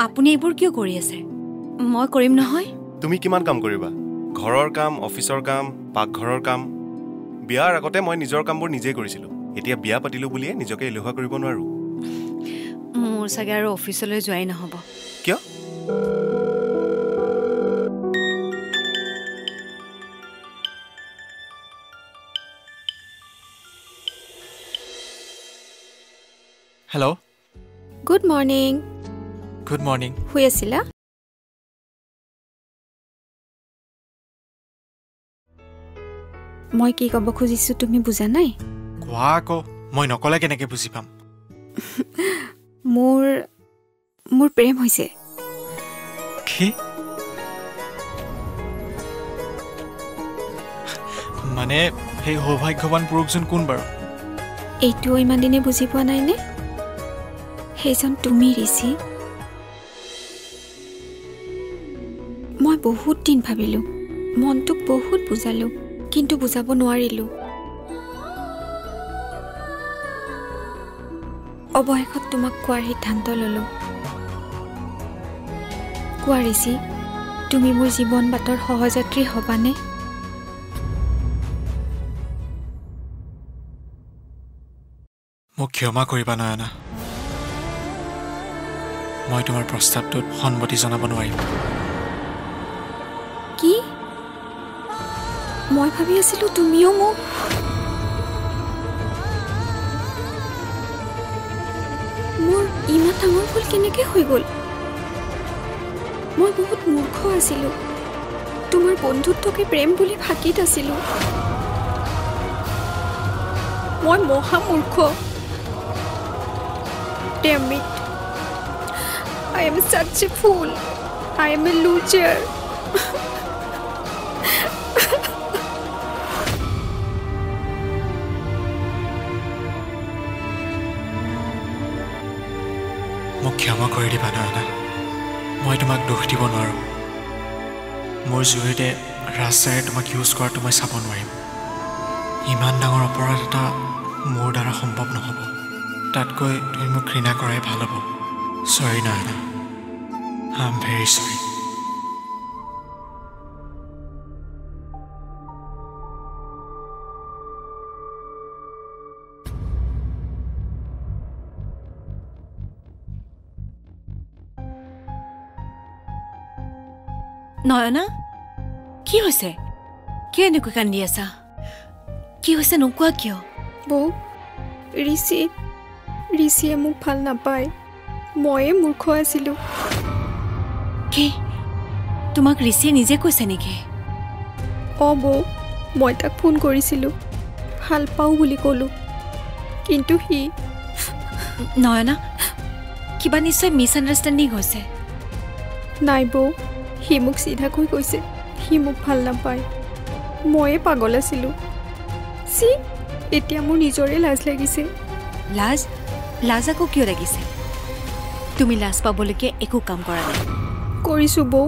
আপুনি এইবোৰ কিয় কৰি আছে? মই কৰিম নহয়। তুমি কিমান কাম কৰিবা? ঘৰৰ কাম, অফিচৰ কাম, পাকঘৰৰ কাম। বিয়াৰ আগতে মই নিজৰ কামবোৰ নিজেই কৰিছিলোঁ। এতিয়া বিয়া পাতিলোঁ বুলিয়ে নিজকে এলেহুৱা কৰিব নোৱাৰোঁ। মোৰ চাগে আৰু অফিচলৈ যোৱাই নহ'ব। কিয়? Hello'. Good morning. Good morning. শুই আছিলা? মই কি ক'ব খুজিছোঁ তুমি বুজা নাই? কোৱা আকৌ, মই নকলে কেনেকৈ বুজি পাম? মোৰ প্ৰেম হৈছে। কি? মানে সেই সৌভাগ্যৱান পুৰুষজন কোন বাৰু? এইটোও ইমান দিনে বুজি পোৱা নাইনে? সেইজন তুমি ঋষি। মই বহুত দিন ভাবিলোঁ, মনটোক বহুত বুজালোঁ, কিন্তু বুজাব নোৱাৰিলোঁ। অৱশেষত তোমাক কোৱাৰ সিদ্ধান্ত ল'লোঁ। কোৱা ঋষি, তুমি মোৰ জীৱন বাটৰ সহযাত্ৰী হ'বানে? মোক ক্ষমা কৰিবা নয়না। মই তোমাৰ প্ৰস্তাৱটোত সন্মতি জনাব নোৱাৰিম। কি? মই ভাবি আছিলোঁ তুমিও মোক মোৰ ইমান ডাঙৰ ভুল কেনেকৈ হৈ গ'ল? মই বহুত মূৰ্খ আছিলোঁ। তোমাৰ বন্ধুত্বকে প্ৰেম বুলি ফাঁকিত আছিলোঁ। মই মহা মূৰ্খ। Damn it. I am such a fool. I am a loser. মোক ক্ষমা কৰি দিবা নয়না। মই তোমাক দোষ দিব নোৱাৰোঁ। মোৰ জৰিয়তে ৰাস্তাৰে তোমাক ইউজ কৰাটো মই চাব নোৱাৰিম। ইমান ডাঙৰ অপৰাধ এটা মোৰ দ্বাৰা সম্ভৱ নহ'ব। তাতকৈ তুমি মোক ঘৃণা কৰাই ভাল হ'ব। চৰি নয়না, আই এম ভেৰি চৰি। নয়না, কি হৈছে? কিয় এনেকৈ কান্দি আছা? কি হৈছে নোকোৱা কিয়? বৌ, ঋষিয়ে মোক ভাল নাপায়। ময়ে মূৰ্খ আছিলোঁ। কি? তোমাক ঋষিয়ে নিজে কৈছে নেকি? অঁ বৌ, মই তাক ফোন কৰিছিলোঁ, ভাল পাওঁ বুলি ক'লোঁ, কিন্তু সি নয়না, কিবা নিশ্চয় মিছআণ্ডাৰষ্টেণ্ডিং হৈছে। নাই বৌ, সি মোক চিধাকৈ কৈছে সি মোক ভাল নাপায়। ময়ে পাগল আছিলোঁ। এতিয়া মোৰ নিজৰে লাজ লাগিছে। লাজ আকৌ কিয় লাগিছে? তুমি লাজ পাবলৈকে একো কাম কৰা নাই। কৰিছোঁ বৌ।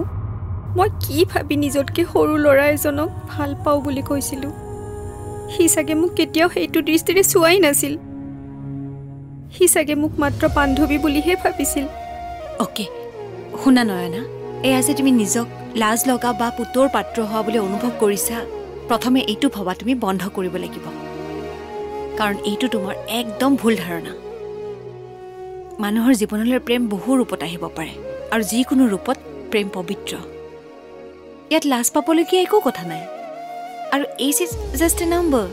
মই কি ভাবি নিজতকৈ সৰু ল'ৰা এজনক ভাল পাওঁ বুলি কৈছিলোঁ। সি চাগে মোক কেতিয়াও সেইটো দৃষ্টিৰে চোৱাই নাছিল। সি চাগে মোক মাত্ৰ বান্ধৱী বুলিহে ভাবিছিল। অ'কে, শুনা নয়না, এয়া যে তুমি নিজক লাজ লগা বা পুতৰ পাত্ৰ হোৱা বুলি অনুভৱ কৰিছা, প্ৰথমে এইটো ভবা তুমি বন্ধ কৰিব লাগিব। কাৰণ এইটো তোমাৰ একদম ভুল ধাৰণা। মানুহৰ জীৱনলৈ প্ৰেম বহু ৰূপত আহিব পাৰে, আৰু যিকোনো ৰূপত প্ৰেম পবিত্ৰ। ইয়াত লাজ পাবলগীয়া একো কথা নাই। আৰু এই জাষ্ট এ নাম্বাৰ।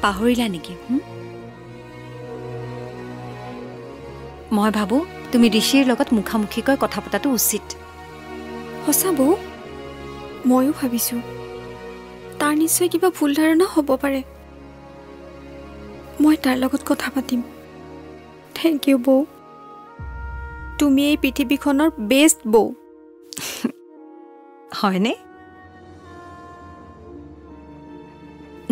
পাহৰিলা নেকি? মই ভাবোঁ তুমি ঋষিৰ লগত মুখামুখিকৈ কথা পতাটো উচিত। সঁচা বৌ, ময়ো ভাবিছোঁ তাৰ নিশ্চয় কিবা ভুল ধাৰণা হ'ব পাৰে। মই তাৰ লগত কথা পাতিম। থেংক ইউ বৌ। তুমি এই পৃথিৱীখনৰ বেষ্ট বৌ। হয়নে?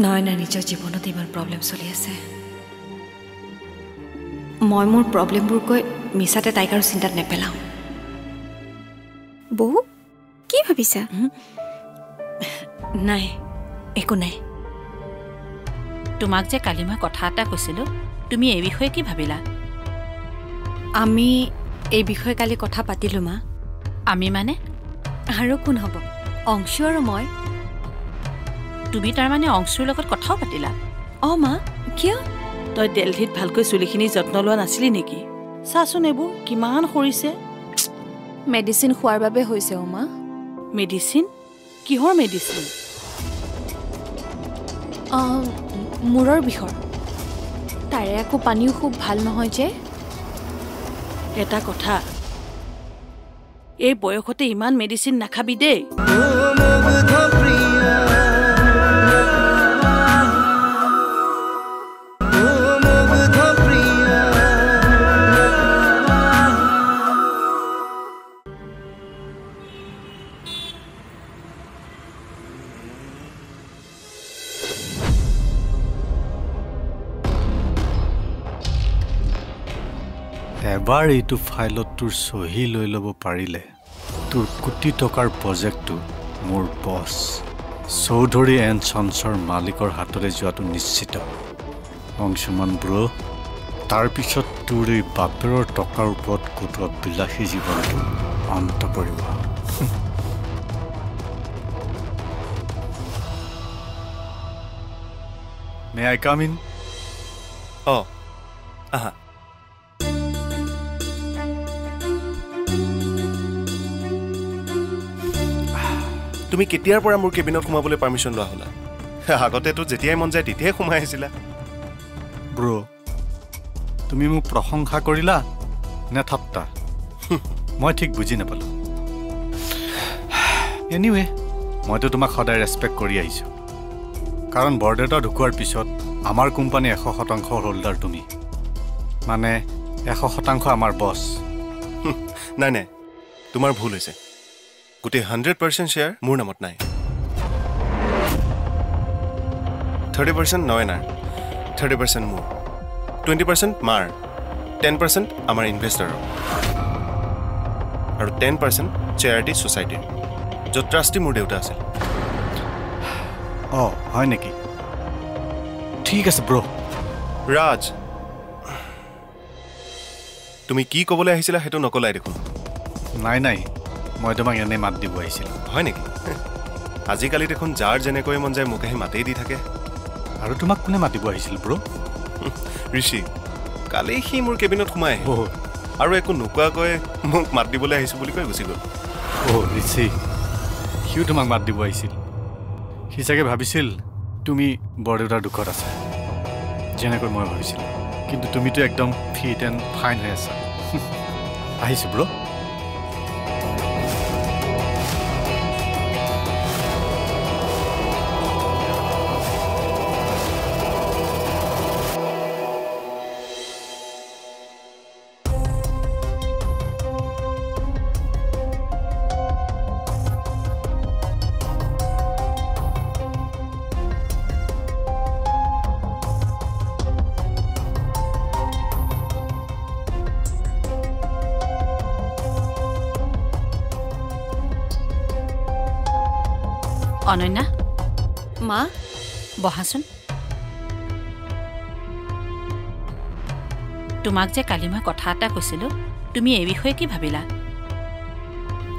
নয়না নিজৰ জীৱনত ইমান প্ৰব্লেম চলি আছে। মই মোৰ প্ৰব্লেমবোৰ কৈ মিছাতে তাইক আৰু চিন্তাত নেপেলাওঁ। বৌ, কি ভাবিছা? নাই, একো নাই। তোমাক যে কালি মই কথা এটা কৈছিলোঁ, তুমি এই বিষয়ে কি ভাবিলা? এই বিষয়ে কালি কথা পাতিলোঁ মা। আমি মানে? আৰু কোন হ'ব? অংশু আৰু মই। তুমি তাৰমানে অংশুৰ লগত কথাও পাতিলা? অঁ মা, কিয়? তই দিল্লীত ভালকৈ চুলিখিনি যত্ন লোৱা নাছিলি নেকি? চাচোন এইবোৰ কিমান সৰিছে। মেডিচিন খোৱাৰ বাবে হৈছে মা। মেডিচিন? কিহৰ মেডিচিন? মূৰৰ বিষৰ। তাৰে আকৌ পানীও খুব ভাল নহয় যে। এটা কথা, এই বয়সতে ইমান মেডিচিন নাখাবি দেই। এবাৰ এইটো ফাইলত তোৰ চহী লৈ ল'ব পাৰিলে তোৰ কোটি টকাৰ প্ৰজেক্টটো মোৰ বছ চৌধুৰী এণ্ড সন্সৰ মালিকৰ হাতৰে যোৱাটো নিশ্চিত। অংশুমান ব্ৰ, তাৰপিছত তোৰ এই বাপেৰৰ টকাৰ ওপৰত কটোৱা বিলাসী জীৱনটো অন্ত পৰিব। May I come in? অঁ, আহা। তুমি কেতিয়াৰ পৰা মোৰ কেবিনত সোমাবলৈ পাৰ্মিশ্যন লোৱা হ'লা? আগতেতো যেতিয়াই মন যায় তেতিয়াই সোমাই আহিছিলা। ব্ৰ, তুমি মোক প্ৰশংসা কৰিলা নে ঠাট্টা? মই ঠিক বুজি নাপালোঁ। এনিৱে, মইতো তোমাক সদায় ৰেচপেক্ট কৰি আহিছোঁ, কাৰণ বৰদেউতা ঢুকোৱাৰ পিছত আমাৰ কোম্পানী 100% হোল্ডাৰ তুমি, মানে 100% আমাৰ বছ। নাই নাই, তোমাৰ ভুল হৈছে। গোটেই 100% শ্বেয়াৰ মোৰ নামত নাই। 30% নয়নাৰ, 30% মোৰ, 20% মাৰ, 10% আমাৰ ইনভেষ্টৰৰ আৰু 10% চেৰিটি ছ'চাইটিৰ, য'ত ট্ৰাষ্টি মোৰ দেউতা আছিল। অঁ, হয় নেকি? ঠিক আছে ব্ৰ। ৰাজ, তুমি কি ক'বলৈ আহিছিলা সেইটো নকলাই দেখোন। নাই নাই, মই তোমাক এনেই মাত দিব আহিছিলোঁ। হয় নেকি? আজিকালি দেখোন যাৰ যেনেকৈ মন যায় মোক আহি মাতেই দি থাকে। আৰু তোমাক কোনে মাতিব আহিছিল ব্ৰ? ঋষি, কালি সি মোৰ কেবিনত সোমাই আহিল আৰু একো নোকোৱাকৈ মোক মাত দিবলৈ আহিছোঁ বুলি কৈ গুচি গ'ল। ঋষি, সিও তোমাক মাত দিব আহিছিল। সি চাগে ভাবিছিল তুমি বৰদেউতাৰ দুখত আছা, যেনেকৈ মই ভাবিছিলোঁ। কিন্তু তুমিতো একদম ফিট এণ্ড ফাইন হৈ আছা। আহিছোঁ ব্ৰ। অনন্যা, মা, বহাচোন। তোমাক যে কালি মই কথা এটা কৈছিলোঁ, তুমি এই বিষয়ে কি ভাবিলা?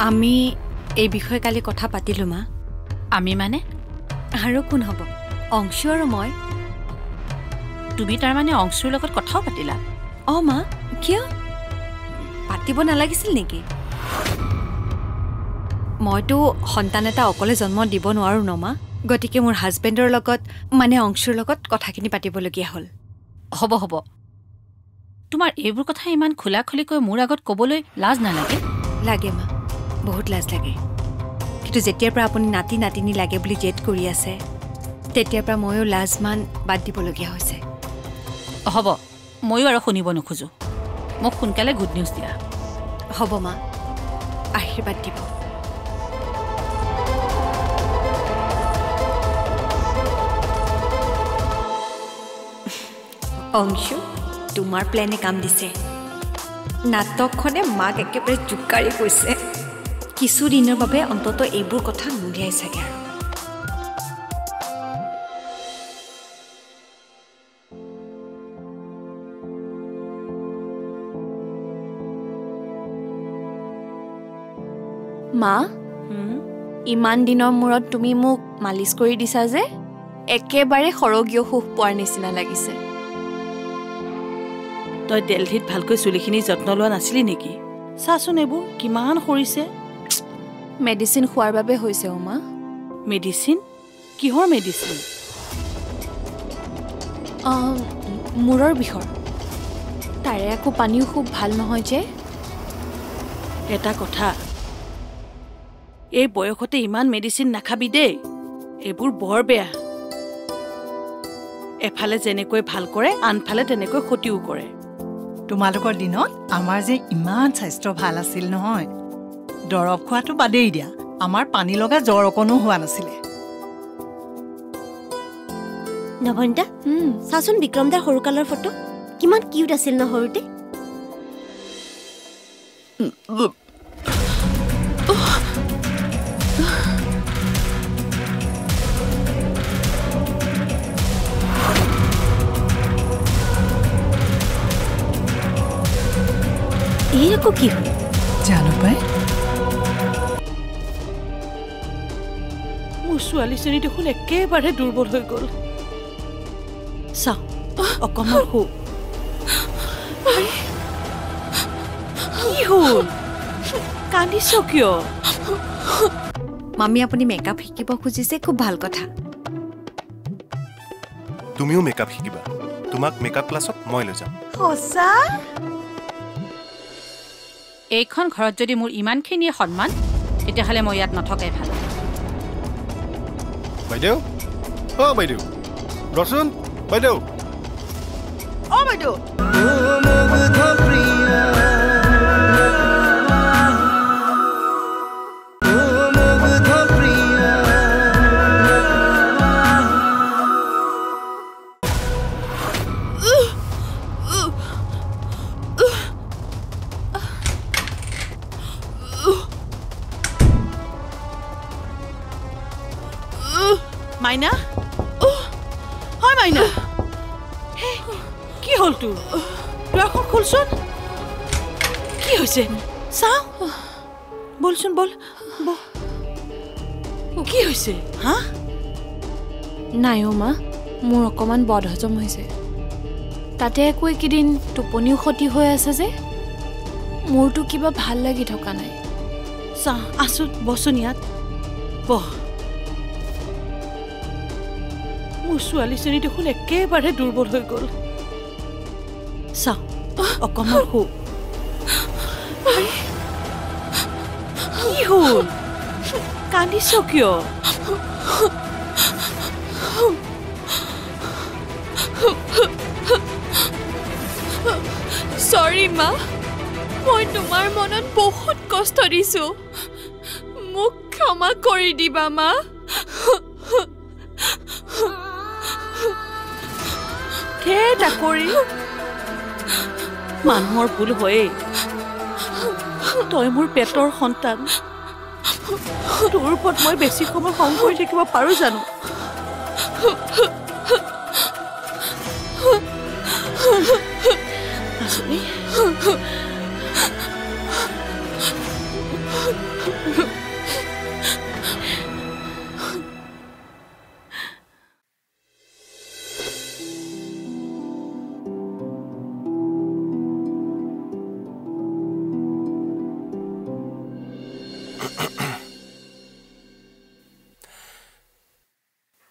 আমি এই বিষয়ে কালি কথা পাতিলোঁ মা। আমি মানে? আৰু কোন হ'ব? অংশু আৰু মই। তুমি তাৰমানে অংশুৰ লগত কথাও পাতিলা? অঁ মা, কিয়? পাতিব নালাগিছিল নেকি? মইতো সন্তান এটা অকলে জন্ম দিব নোৱাৰোঁ ন মা, গতিকে মোৰ হাজবেণ্ডৰ লগত মানে অংশুৰ লগত কথাখিনি পাতিবলগীয়া হ'ল। হ'ব হ'ব, তোমাৰ এইবোৰ কথা ইমান খোলা খুলিকৈ মোৰ আগত ক'বলৈ লাজ নালাগে? লাগে মা, বহুত লাজ লাগে। কিন্তু যেতিয়াৰ পৰা আপুনি নাতি নাতিনী লাগে বুলি জেদ কৰি আছে, তেতিয়াৰ পৰা ময়ো লাজ মান বাদ দিবলগীয়া হৈছে। হ'ব, ময়ো আৰু শুনিব নোখোজোঁ। মোক সোনকালে গুড নিউজ দিয়া। হ'ব মা, আশীৰ্বাদ দিব। অংশু, তোমাৰ প্লেনে কাম দিছে। নাটকখনে মাক একেবাৰে জোকাৰি কৈছে। কিছুদিনৰ বাবে অন্ততঃ এইবোৰ কথা নুলিয়াই চাগে আৰু। মা ইমান দিনৰ মূৰত তুমি মোক মালিচ কৰি দিছা যে একেবাৰে সৰগীয় সুখ পোৱাৰ নিচিনা লাগিছে তই দিল্লীত ভালকৈ চুলিখিনি যত্ন লোৱা নাছিলি নেকি চাচোন এইবোৰ কিমান সৰিছে মেডিচিন খোৱাৰ বাবে হৈছে মা মেডিচিন কিহৰ মেডিচিন মূৰৰ বিষৰ তাৰে আকৌ পানীও খুব ভাল নহয় যে এটা কথা এই বয়সতে ইমান মেডিচিন নাখাবি দেই এইবোৰ বৰ বেয়া এফালে যেনেকৈ ভাল কৰে আনফালে তেনেকৈ ক্ষতিও কৰে তোমালোকৰ দিনত আমাৰ যে ইমান স্বাস্থ্য ভাল আছিল নহয় দৰৱ খোৱাটো বাদেই দিয়া আমাৰ পানী লগা জ্বৰ অকণো হোৱা নাছিলে নভনিতা চাচোন বিক্ৰমদাৰ সৰুকালৰ ফটো কিমান কিউট আছিল ন সৰুতে এই আকৌ কি হ'ল জানো পাই মোৰ ছোৱালীজনী দেখোন একেবাৰে দুৰ্বল হৈ গ'ল চাওঁ অকণমান শু কি হ'ল কান্দিছ কিয় মামী আপুনি মেকআপ শিকিব খুজিছে খুব ভাল কথা তুমিও মেকআপ শিকিবা তোমাক মেকআপ ক্লাছত মই লৈ যাম সঁচা এইখন ঘৰত যদি মোৰ ইমানখিনিয়ে সন্মান তেতিয়াহ'লে মই ইয়াত নথকাই ভাল বাইদেউ বাইদেউ ৰচোন বাইদেউ বাইদেউ মাইনা হয় মাইনা কি হ'ল তোৰ দুৱাৰখন খোলচোন কি হৈছে চাওঁ বলচোন বল কি হৈছে হা নাই মা মোৰ অকণমান বদহজম হৈছে তাতে একো এইকেইদিন টোপনিও ক্ষতি হৈ আছে যে মোৰতো কিবা ভাল লাগি থকা নাই চাওঁ আছো বচোন ইয়াত বহ মোৰ ছোৱালীজনী দেখোন একেবাৰে দুৰ্বল হৈ গ'ল চাওঁ অকণমান শু কি হ'ল কান্দিছ কিয় সৰি মা মই তোমাৰ মনত বহুত কষ্ট দিছো মোক ক্ষমা কৰি দিবা মা কৰি মানুহৰ ভুল হয়েই তই মোৰ পেটৰ সন্তান তোৰ ওপৰত মই বেছি সময় খং কৰি থাকিব পাৰো জানো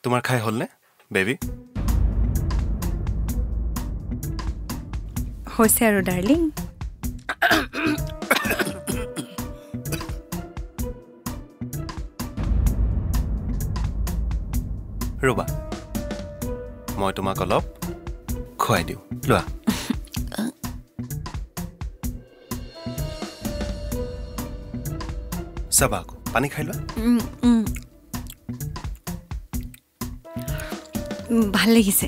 তোমাৰ খাই হ'লনে বেবি হৈছে আৰু ডাৰ্লিং ৰবা মই তোমাক অলপ খুৱাই দিওঁ লোৱা চাবা আকৌ পানী খাই লোৱা ভাল লাগিছে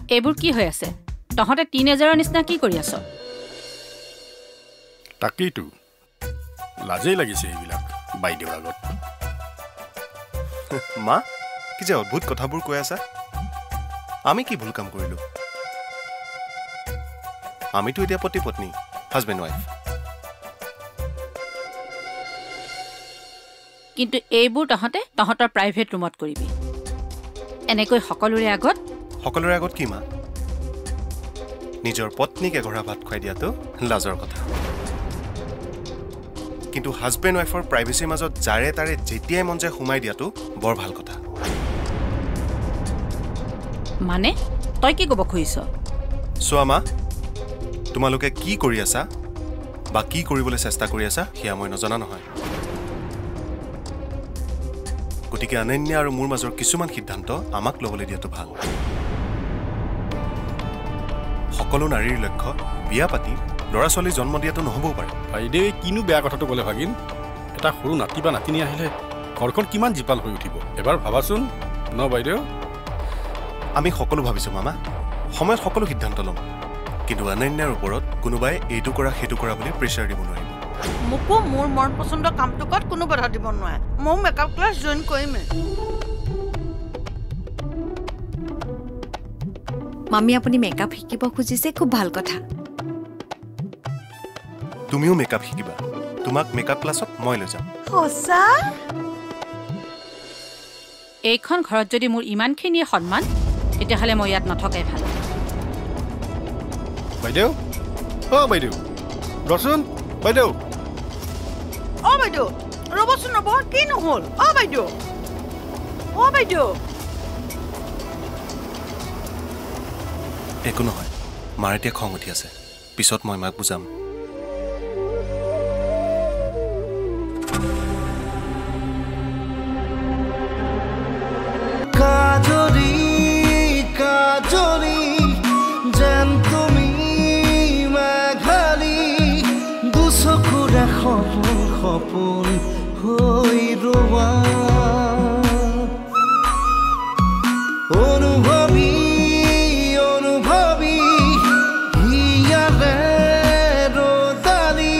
এইবোৰ কি হৈ আছে তহঁতে টিনেজাৰৰ নিচিনা কি কৰি আছ তাকেইতো লাজেই লাগিছে এইবিলাক বাইদেউৰ আগত মা কি যে অদ্ভুত কথাবোৰ কৈ আছা আমি কি ভুল কাম কৰিলো আমিতো এতিয়া পতি পত্নী হাজবেণ্ড ৱাইফ কিন্তু এইবোৰ তহঁতৰ প্ৰাইভেট ৰুমত কৰিবি এনেকৈ সকলোৰে আগত কি মা নিজৰ পত্নীক এঘৰা ভাত খুৱাই দিয়াটো লাজৰ কথা কিন্তু হাজবেণ্ড ৱাইফৰ প্ৰাইভেচিৰ মাজত যাৰে তাৰে যেতিয়াই মন যায় সোমাই দিয়াটো বৰ ভাল কথা মানে তই কি ক'ব খুজিছ চোৱা মা তোমালোকে কি কৰি আছা বা কি কৰিবলৈ চেষ্টা কৰি আছা সেয়া মই নজনা নহয় গতিকে অনন্য আৰু মোৰ মাজৰ কিছুমান সিদ্ধান্ত আমাক ল'বলৈ দিয়াটো ভাল সকলো নাৰীৰ লক্ষ্য বিয়া পাতি ল'ৰা ছোৱালী জন্ম দিয়াটো নহ'বও পাৰে বাইদেউ কিনো বেয়া কথাটো ক'লে ভাগিন এটা সৰু নাতি বা নাতিনী আহিলে ঘৰখন কিমান জীপাল হৈ উঠিব এবাৰ ভাবাচোন ন বাইদেউ আমি সকলো ভাবিছোঁ মামা সময়ত সকলো সিদ্ধান্ত ল'ম কিন্তু অনন্যাৰ ওপৰত কোনোবাই এইটো কৰা সেইটো কৰা বুলি প্ৰেছাৰ দিব নোৱাৰিব মোকো মোৰ মন পচন্দৰ কামটো ক'ত কোনো বাধা দিব নোৱাৰে মই মেকআপ ক্লাছ জইন কৰিমেই মামী আপুনি মেকআপ শিকিব খুজিছে খুব ভাল কথা তুমিও মেকআপ শিকিবা তোমাক মেকআপ ক্লাছত মই লৈ যাম সঁচা এইখন ঘৰত যদি মোৰ ইমানখিনিয়ে সন্মান তেতিয়াহ'লে মই ইয়াত নথকাই ভাল বাইদেউ বাইদেউ ৰচোন বাইদেউ বাইদেউ ৰ'বচোন ৰ'ব কি নহ'ল বাইদেউ একো নহয় মাৰ এতিয়া খং উঠি আছে পিছত মই মাক বুজাম যেন তুমি মেঘালী দুচকুৰে সপোন হৈ ৰোৱা অনুভৱী হিয়াৰে ৰদালি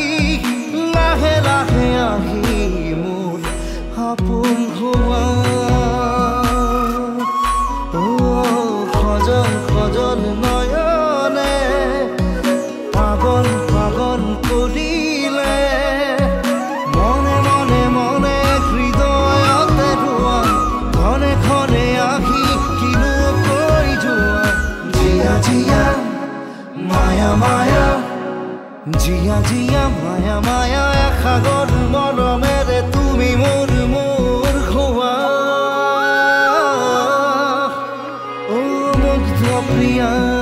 লাহে লাহে আহি মোৰ সপোন হোৱা সজল নয়নে পাগল কৰিলে মনে মনে মনে হৃদয়তে ৰোৱা ঘনে ঘনে আহি কিনো কৈ যোৱা জিয়া জিয়া মায়া মায়া জিয়া জিয়া মায়া মায়া এসাগৰ মৰমেৰে তুমি মোৰ খোৱা প্ৰিয়া